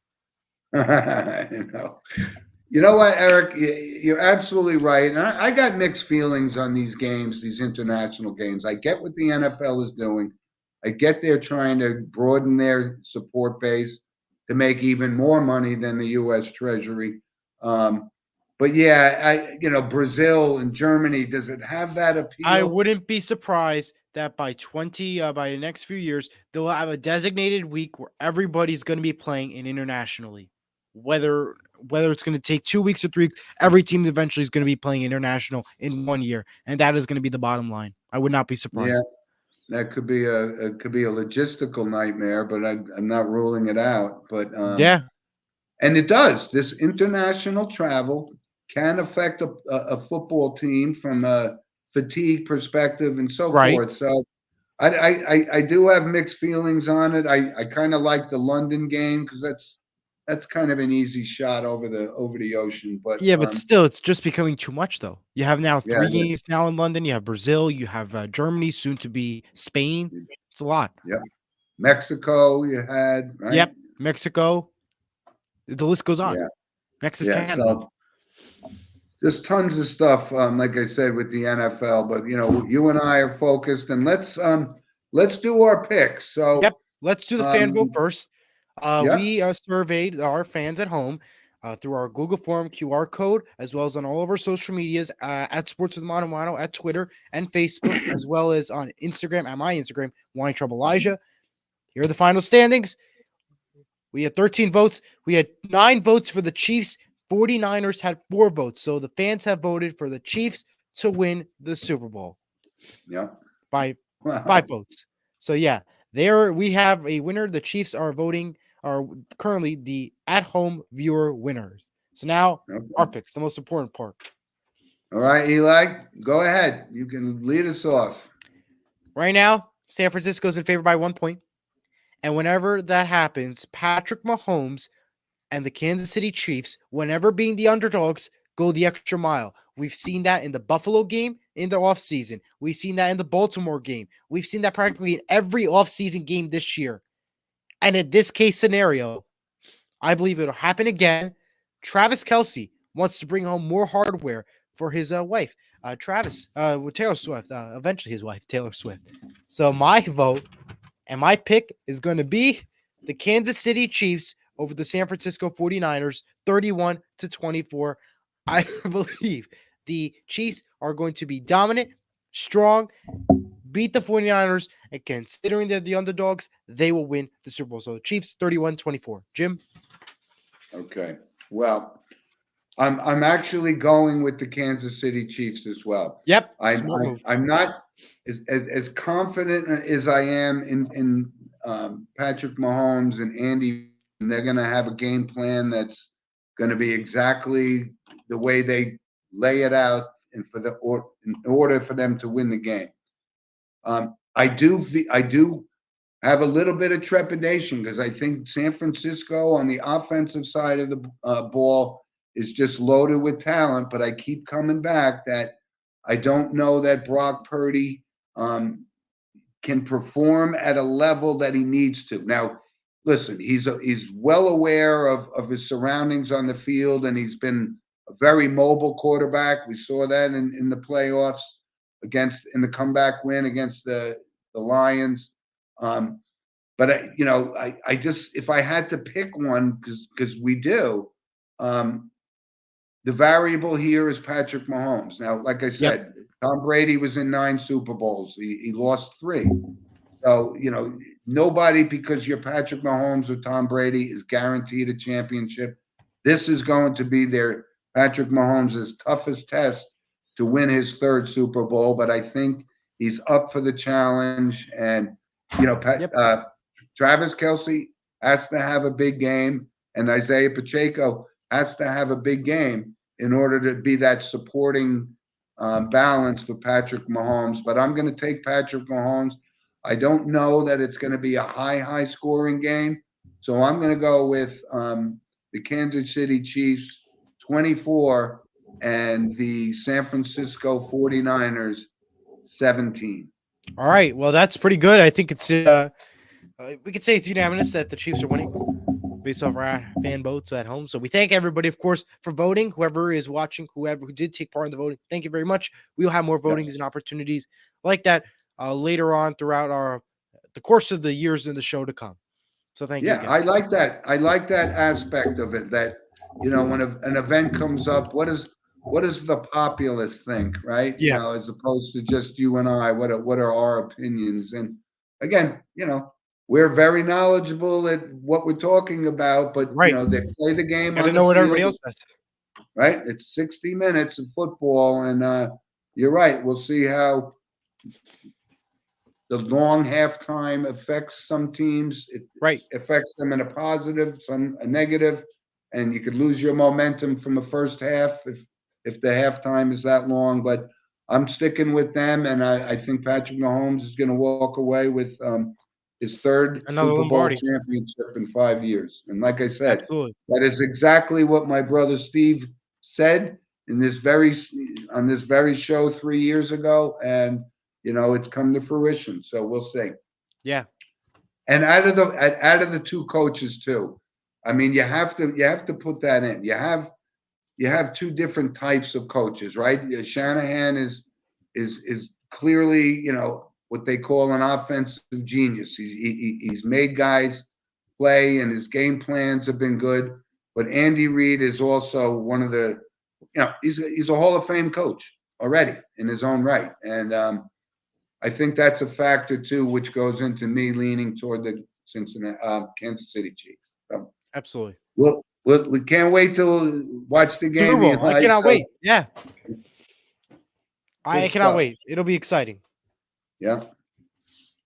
you know, you know what, Eric? You're absolutely right, and I got mixed feelings on these games, these international games. I get what the NFL is doing. I get they're trying to broaden their support base to make even more money than the U.S. Treasury. But yeah, Brazil and Germany, does it have that
I
appeal?
wouldn't be surprised that by by the next few years, they'll have a designated week where everybody's going to be playing in internationally. Whether it's going to take 2 weeks or 3 weeks, every team eventually is going to be playing international in 1 year, and that is going to be the bottom line. I would not be
Yeah,
surprised.
that could be a logistical nightmare, but I'm not ruling it out. But
Yeah,
and it does. This international travel can affect a football team from a fatigue perspective and so
right.
forth. So I do have mixed feelings on it. I kind of like the London game because that's kind of an easy shot over the ocean. But
Yeah, but still, it's just becoming too much, though. You have now
yeah,
3 games now in London. You have Brazil. You have Germany, soon to be Spain. It's a lot.
yeah. Mexico, you had right.
Yep, Mexico. The list goes on.
Yeah,
Next is
yeah.
Canada.
So there's tons of stuff, like I said, with the NFL. But you and I are focused, and let's do our picks.
Yep.
So
Let's do the fan vote
um,
first.
yeah,
We surveyed our fans at home through our Google Form QR code, as well as on all of our social medias at Sports with Mono at Twitter and Facebook, as well as on Instagram, at my Instagram, Wine Trouble Elijah. Here are the final standings. We had 13 votes. We had 9 votes for the Chiefs. 49ers had 4 votes. So the fans have voted for the Chiefs to win the Super Bowl
yeah.
by 5
Wow.
votes. So yeah, we have a winner. The Chiefs are currently the at-home viewer winners. So now
Okay.
our picks, the most important part.
All right, Eli, go ahead. You can lead us off.
Right now, San Francisco's in favor by 1 point. And whenever that happens, Patrick Mahomes and the Kansas City Chiefs, whenever being the underdogs, go the extra mile. We've seen that in the Buffalo game in the offseason. We've seen that in the Baltimore game. We've seen that practically in every offseason game this year. And in this case scenario, I believe it'll happen again. Travis Kelce wants to bring home more hardware for his wife, with Taylor Swift, eventually his wife, Taylor Swift. So my vote and my pick is going to be the Kansas City Chiefs over the San Francisco 49ers, 31-24. I believe the Chiefs are going to be dominant, strong, beat the 49ers, and considering they're the underdogs, they will win the Super Bowl. So Chiefs 31-24. Jim?
Okay. Well, I'm actually going with the Kansas City Chiefs as well.
Yep.
I'm
Smart move.
I'm not as confident as I am in Patrick Mahomes and Andy. And they're going to have a game plan that's going to be exactly the way they lay it out, and in order for them to win the game. I do have a little bit of trepidation because I think San Francisco on the offensive side of the ball is just loaded with talent. But I keep coming back that I don't know that Brock Purdy can perform at a level that he needs to. Now, listen, he's well aware of his surroundings on the field, and he's been a very mobile quarterback. We saw that in the playoffs in the comeback win against the Lions. But I just, if I had to pick one, because we do, the variable here is Patrick Mahomes. Now, like I said, Tom Brady was in 9 Super Bowls. He lost 3. So, nobody, because you're Patrick Mahomes or Tom Brady, is guaranteed a championship. This is going to be Patrick Mahomes' toughest test to win his 3rd Super Bowl. But I think he's up for the challenge. And, Travis Kelce has to have a big game, and Isaiah Pacheco has to have a big game in order to be that supporting balance for Patrick Mahomes. But I'm going to take Patrick Mahomes. I don't know that it's going to be a high scoring game. So I'm going to go with the Kansas City Chiefs 24 and the San Francisco 49ers 17.
All right. Well, that's pretty good. I think it's we could say it's unanimous that the Chiefs are winning based off our fan votes at home. So we thank everybody, of course, for voting. Whoever is watching, who did take part in the voting, thank you very much. We'll have more votings and opportunities like that later on throughout the course of the years in the show to come. So thank you again.
I like that. I like that aspect of it, that, when an event comes up, what does the populace think, right?
Yeah.
As opposed to just you and I, what are our opinions? And again, we're very knowledgeable at what we're talking about, but they play the game.
I don't know what everybody else says.
Right? It's 60 minutes of football, and you're right. We'll see how the long halftime affects some teams. It affects them in a positive, some a negative, and you could lose your momentum from the first half if the halftime is that long. But I'm sticking with them, and I think Patrick Mahomes is going to walk away with his 3rd Super Bowl championship in 5 years. And like I said, that is exactly what my brother Steve said on this very show 3 years ago, and it's come to fruition. So we'll see.
Yeah.
And out of the 2 coaches too, I mean, you have to put that in. You have 2 different types of coaches, right? Shanahan is clearly, what they call an offensive genius. He's made guys play, and his game plans have been good. But Andy Reid is also one of the, he's a Hall of Fame coach already in his own right. And I think that's a factor too, which goes into me leaning toward the Kansas City Chiefs. So,
absolutely.
We can't wait to watch the game.
Super Bowl. I cannot wait. Yeah. I cannot wait. It'll be exciting.
Yeah.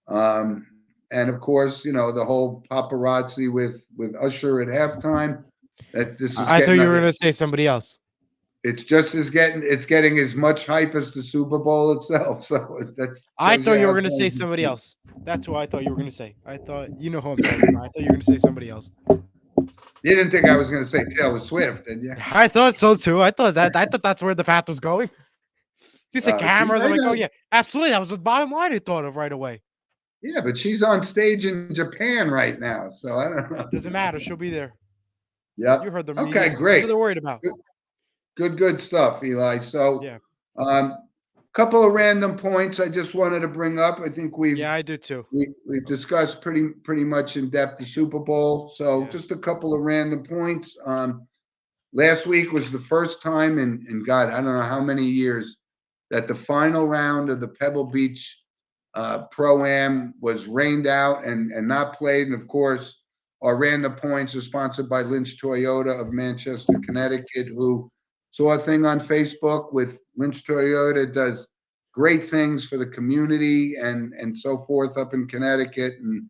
And of course, the whole paparazzi with Usher at halftime.
I thought you were going to say somebody else.
It's getting as much hype as the Super Bowl itself. So
I thought you were going to say somebody else. That's what I thought you were going to say. I thought, who I'm talking about. I thought you were going to say somebody else.
You didn't think I was going to say Taylor Swift, did you?
I thought so too. I thought that's where the path was going. You said cameras. I'm like, oh yeah, absolutely. That was the bottom line I thought of right away.
Yeah, but she's on stage in Japan right now, so I don't know.
It doesn't matter. She'll be there.
Yeah.
You heard them.
Okay, great.
That's what they're worried about.
Good stuff, Eli. So,
yeah.
Couple of random points I just wanted to bring up. I think
I do too.
We've discussed pretty much in depth the Super Bowl. So just a couple of random points. last week was the first time in God, I don't know how many years, that the final round of the Pebble Beach Pro-Am was rained out and not played. And of course, our random points are sponsored by Lynch Toyota of Manchester, Connecticut, who saw a thing on Facebook with Lynch Toyota does great things for the community and so forth up in Connecticut. And,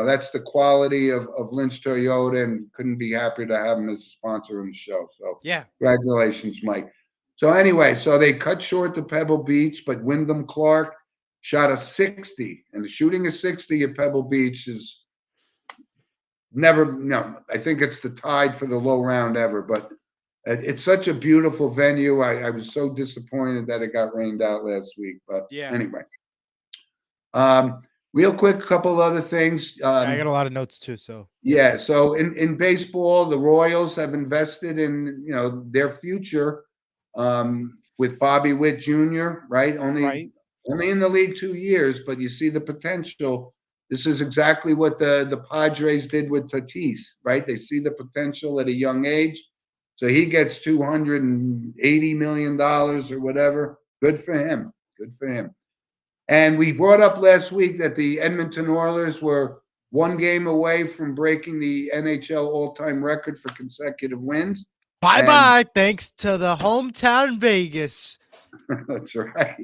that's the quality of Lynch Toyota, and couldn't be happier to have him as a sponsor on the show. So
Yeah.
congratulations, Mike. So anyway, so they cut short the Pebble Beach, but Wyndham Clark shot a 60, and shooting a 60 at Pebble Beach is I think it's the tied for the low round ever, but it's such a beautiful venue. I was so disappointed that it got rained out last week, but anyway. Real quick, a couple other things.
I got a lot of notes too. So
yeah, so in baseball, the Royals have invested in their future with Bobby Witt Jr. Right, only in the league 2 years, but you see the potential. This is exactly what the Padres did with Tatis, right? They see the potential at a young age, so he gets $280 million or whatever. Good for him. Good for him. And we brought up last week that the Edmonton Oilers were one game away from breaking the NHL all-time record for consecutive wins.
Bye-bye, thanks to the hometown Vegas.
That's right.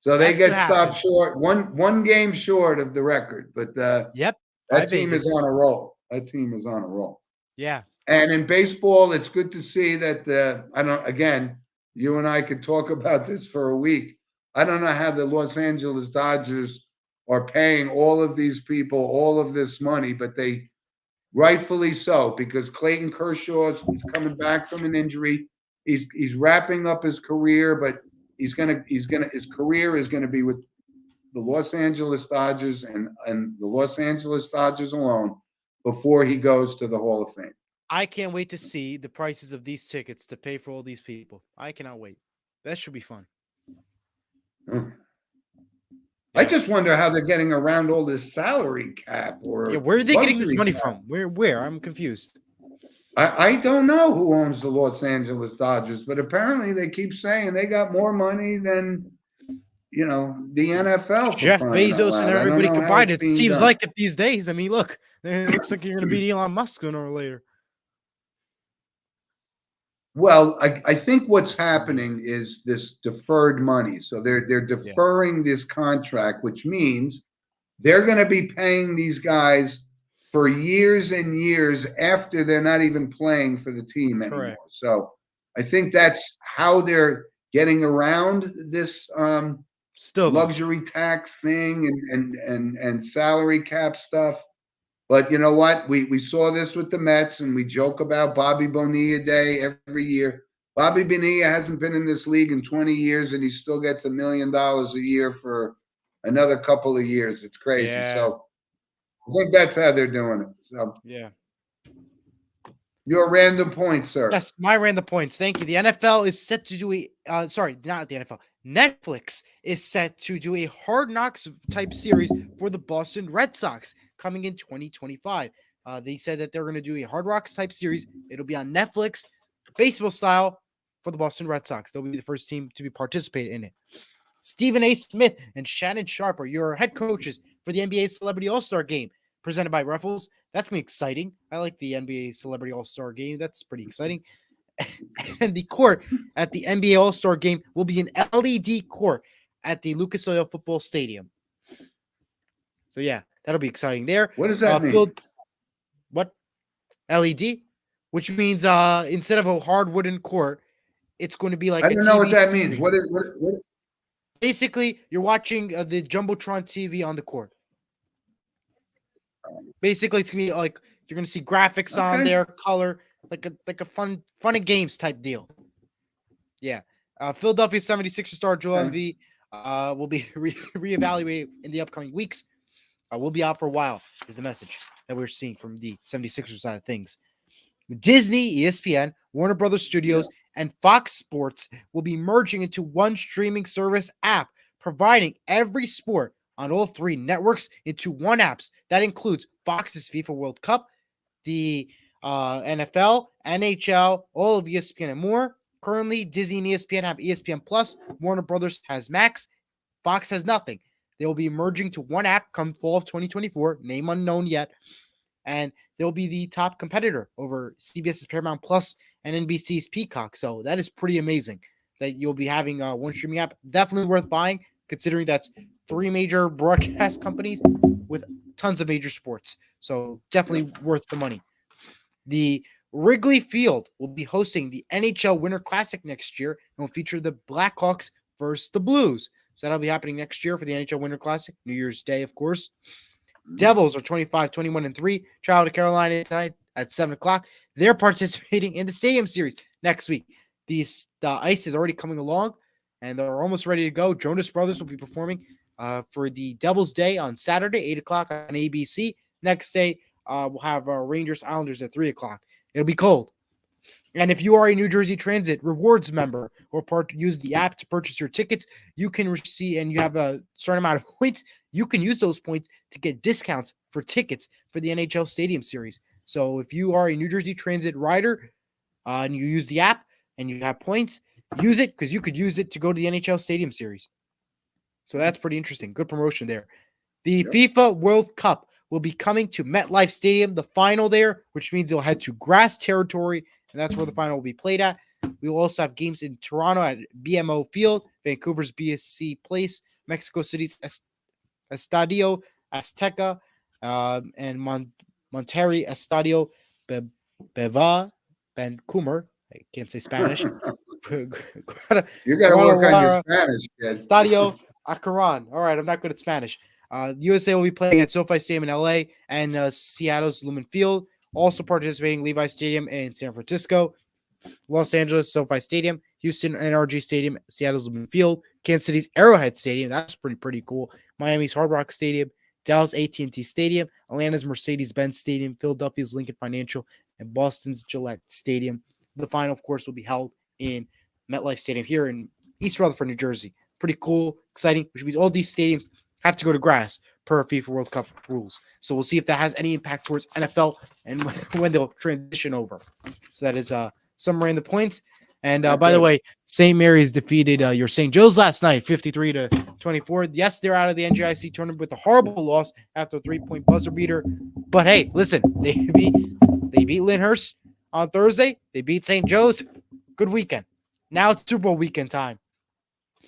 So they get stopped short, one game short of the record. But that team is on a roll. That team is on a roll.
Yeah.
And in baseball, it's good to see that again, you and I could talk about this for a week. I don't know how the Los Angeles Dodgers are paying all of these people all of this money, but they rightfully so, because Clayton Kershaw is coming back from an injury. He's wrapping up his career, but his career is gonna be with the Los Angeles Dodgers and the Los Angeles Dodgers alone before he goes to the Hall of Fame.
I can't wait to see the prices of these tickets to pay for all these people. I cannot wait. That should be fun.
I just wonder how they're getting around all this salary cap or
where are they getting this money from? Where? I'm confused.
I don't know who owns the Los Angeles Dodgers, but apparently they keep saying they got more money than the NFL.
Jeff Bezos and everybody combined. It seems like it these days. I mean, look, it looks like you're going to beat Elon Musk sooner or later.
Well, I think what's happening is this deferred money. So they're deferring this contract, which means they're going to be paying these guys for years and years after they're not even playing for the team anymore.
Correct.
So I think that's how they're getting around this luxury tax thing and salary cap stuff. But you know what? We saw this with the Mets, and we joke about Bobby Bonilla Day every year. Bobby Bonilla hasn't been in this league in 20 years, and he still gets $1 million a year for another couple of years. It's crazy.
Yeah.
So I think that's how they're doing it. So
yeah.
Your random points, sir.
Yes, my random points. Thank you. The NFL is set to do sorry, not the NFL. Netflix is set to do a Hard Knocks type series for the Boston Red Sox coming in 2025. They said that they're going to do a Hard Knocks type series. It'll be on Netflix, baseball style, for the Boston Red Sox. They'll be the first team to be participating in it. Stephen A. Smith and Shannon Sharp are your head coaches for the NBA Celebrity All-Star Game presented by Ruffles. That's going to be exciting. I like the NBA Celebrity All-Star Game. That's pretty exciting. And the court at the NBA All-Star Game will be an LED court at the Lucas Oil Football Stadium. So, yeah, that'll be exciting there.
What does that mean?
What? LED? Which means instead of a hard wooden court, it's going to be like
I don't know what that means. What?
Basically, you're watching the Jumbotron TV on the court. Basically, it's going to be like you're going to see graphics on there, color, like a fun and games type deal. Yeah. Philadelphia 76er star Joel Embiid will be reevaluated in the upcoming weeks. We'll be out for a while is the message that we're seeing from the 76er side of things. Disney, ESPN, Warner Brothers Studios, and Fox Sports will be merging into one streaming service app, providing every sport on all three networks into one app. That includes Fox's FIFA World Cup, the NFL, NHL, all of ESPN and more. Currently, Disney and ESPN have ESPN Plus. Warner Brothers has Max. Fox has nothing. They will be merging to one app come fall of 2024, name unknown yet. And they'll be the top competitor over CBS's Paramount Plus and NBC's Peacock. So that is pretty amazing that you'll be having one streaming app. Definitely worth buying, considering that's 3 major broadcast companies with tons of major sports. So definitely worth the money. The Wrigley Field will be hosting the NHL Winter Classic next year and will feature the Blackhawks versus the Blues. So that'll be happening next year for the NHL Winter Classic, New Year's Day, of course. Devils are 25, 21, and 3. Travel to Carolina tonight at 7 o'clock. They're participating in the Stadium Series next week. The ice is already coming along, and they're almost ready to go. Jonas Brothers will be performing for the Devils Day on Saturday, 8 o'clock on ABC. Next day, we'll have Rangers Islanders at 3 o'clock. It'll be cold. And if you are a New Jersey Transit Rewards member or use the app to purchase your tickets, you can receive, and you have a certain amount of points, you can use those points to get discounts for tickets for the NHL Stadium Series. So if you are a New Jersey Transit rider and you use the app and you have points, use it because you could use it to go to the NHL Stadium Series. So that's pretty interesting. Good promotion there. The FIFA World Cup will be coming to MetLife Stadium, the final there, which means you'll head to grass territory, and that's where the final will be played at. We will also have games in Toronto at BMO Field, Vancouver's BSC Place, Mexico City's Estadio Azteca, and Monterrey Estadio Beva Vancouver. I can't say Spanish.
You got to work on your Spanish, kid.
Estadio Acaron. All right, I'm not good at Spanish. USA will be playing at SoFi Stadium in LA and Seattle's Lumen Field. Also participating Levi Stadium in San Francisco, Los Angeles SoFi Stadium, Houston NRG Stadium, Seattle's Lumen Field, Kansas City's Arrowhead Stadium. That's pretty cool. Miami's Hard Rock Stadium, Dallas AT&T Stadium, Atlanta's Mercedes-Benz Stadium, Philadelphia's Lincoln Financial, and Boston's Gillette Stadium. The final, of course, will be held in MetLife Stadium here in East Rutherford, New Jersey. Pretty cool, exciting, which means all these stadiums have to go to grass per FIFA World Cup rules. So we'll see if that has any impact towards NFL and when they'll transition over. So that is some random points. And by the way, St. Mary's defeated your St. Joe's last night, 53-24. Yes, they're out of the NJIC tournament with a horrible loss after a 3-point buzzer beater. But hey, listen, they beat Lyndhurst on Thursday. They beat St. Joe's. Good weekend. Now it's Super Bowl weekend time.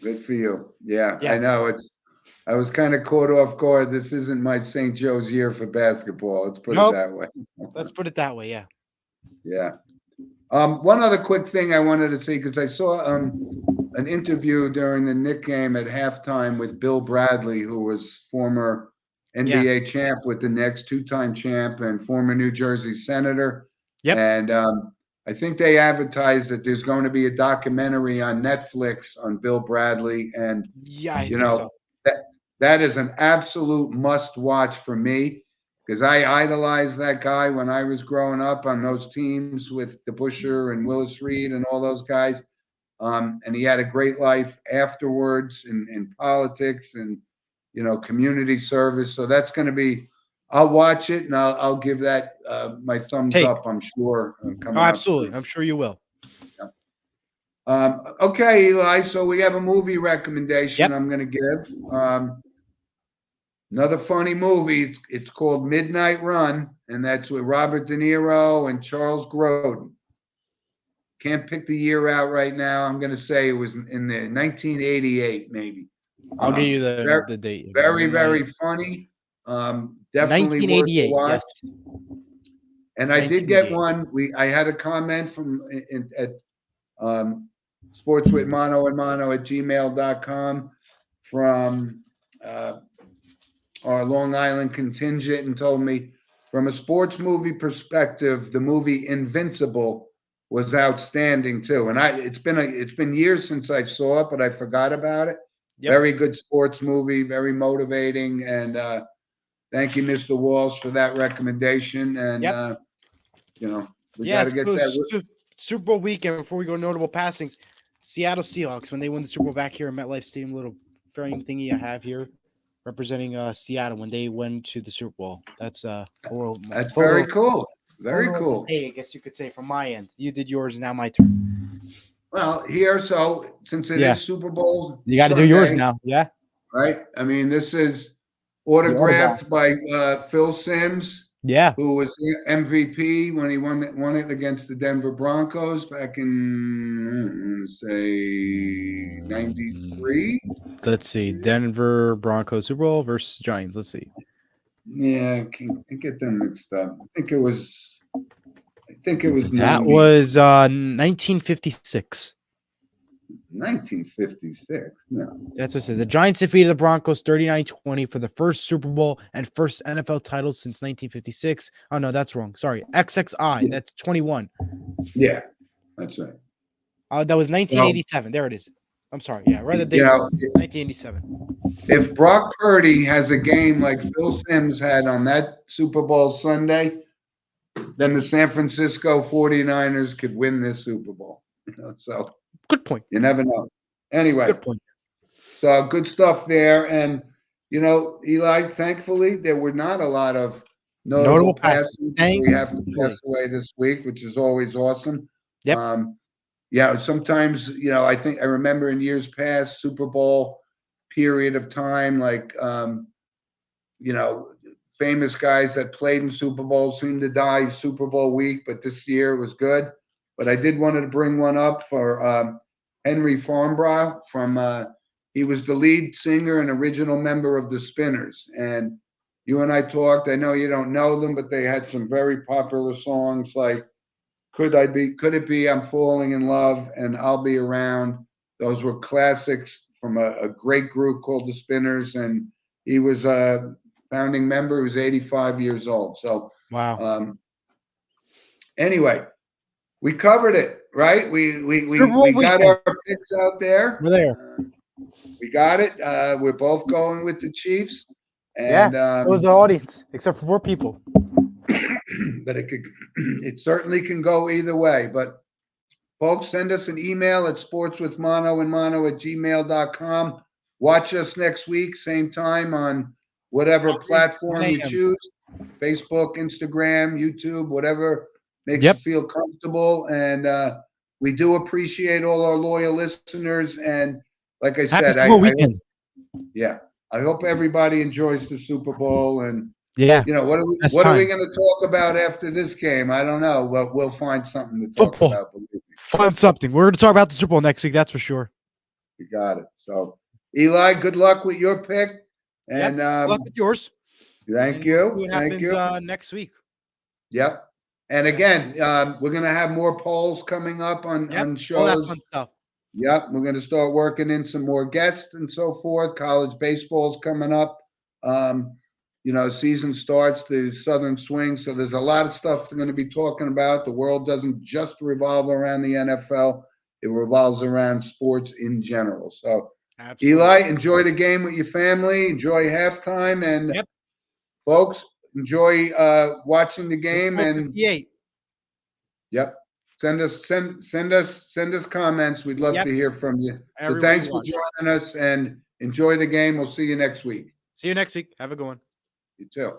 Good for you. Yeah. I know. I was kind of caught off guard. This isn't my St. Joe's year for basketball. Let's put it that way.
Let's put it that way. Yeah.
Yeah. One other quick thing I wanted to say, because I saw an interview during the Knick game at halftime with Bill Bradley, who was former NBA champ with the Knicks, 2-time champ, and former New Jersey senator.
Yep.
And I think they advertised that there's going to be a documentary on Netflix on Bill Bradley. And,
I think so.
That is an absolute must watch for me, because I idolized that guy when I was growing up on those teams with DeBusschere and Willis Reed and all those guys. And he had a great life afterwards in politics and, community service. So that's going to be, I'll watch it and I'll give that my thumbs up, I'm sure.
Absolutely. I'm sure you will.
Okay, Eli. So we have a movie recommendation I'm going to give. Another funny movie. It's called Midnight Run, and that's with Robert De Niro and Charles Grodin. Can't pick the year out right now. I'm going to say it was in the 1988, maybe.
I'll give you the date.
Very, very funny. Definitely
1988.
worth a watch.
Yes.
And I did get one. I had a comment from at sportswithmano@gmail.com from our Long Island contingent, and told me, from a sports movie perspective, the movie Invincible was outstanding too. And it's been years since I saw it, but I forgot about it. Yep. Very good sports movie, very motivating. And thank you, Mr. Walsh, for that recommendation. And we got to get that.
Super Bowl weekend, before we go notable passings, Seattle Seahawks, when they won the Super Bowl back here at MetLife Stadium, little frame thingy I have here representing Seattle when they went to the Super Bowl. That's
very cool. Very
know what to
cool.
say, I guess you could say from my end. You did yours, now my turn.
Well, here, so since it
Yeah.
is Super Bowl
You got to do yours
Sunday,
now. Yeah.
right? I mean, this is
The autograph.
autographed by Phil Simms,
Yeah.
who was the MVP when he won it against the Denver Broncos back in say '93.
Let's see. Denver Broncos Super Bowl versus Giants. Let's see.
Yeah, I get them mixed up. I think it was
That
90,
was 1956.
1956. No.
That's what it says. The Giants defeated the Broncos 39-20 for the first Super Bowl and first NFL title since 1956. Oh, no, that's wrong. Sorry. XXI. That's 21.
Yeah, that's right.
That was 1987. There it is. I'm sorry. Yeah, right. The date.
You know,
1987.
if Brock Purdy has a game like Phil Simms had on that Super Bowl Sunday, then the San Francisco 49ers could win this Super Bowl. So
Good point.
you never know. Anyway,
Good point.
so good stuff there. And, Eli, thankfully, there were not a lot of notable passes we have to pass away this week, which is always awesome.
Yep.
Yeah, sometimes, I think I remember in years past, Super Bowl period of time, like, famous guys that played in Super Bowl seem to die Super Bowl week, but this year was good. But I did want to bring one up for Henry Farnborough he was the lead singer and original member of the Spinners. And you and I talked, I know you don't know them, but they had some very popular songs like Could It Be I'm Falling in Love and I'll Be Around. Those were classics from a great group called the Spinners. And he was a founding member. He was 85 years old. So,
wow.
Anyway, we covered it, right? We got our picks out there.
We're there.
We got it. We're both going with the Chiefs. And,
so was the audience, except for 4 people.
But it certainly can go either way. But folks, send us an email at sportswithmono@gmail.com. Watch us next week, same time on whatever platform you choose. Facebook, Instagram, YouTube, whatever makes you feel comfortable. And we do appreciate all our loyal listeners. And like I said, I hope everybody enjoys the Super Bowl. And what are we going to talk about after this game? I don't know, but we'll find something to talk about.
Find something. We're going to talk about the Super Bowl next week. That's for sure.
You got it. So, Eli, good luck with your pick. And
good luck with yours.
Thank you.
We'll see what happens next week.
Yep. And again, we're going to have more polls coming up on shows.
All that fun stuff.
Yep. We're going to start working in some more guests and so forth. College baseball's coming up. Season starts, the Southern Swing. So there's a lot of stuff we're going to be talking about. The world doesn't just revolve around the NFL. It revolves around sports in general. So, absolutely. Eli, enjoy the game with your family. Enjoy halftime. And folks, enjoy watching the game. And send us comments. We'd love to hear from you. So thanks for joining us and enjoy the game. We'll see you next week.
See you next week. Have a good one.
You too.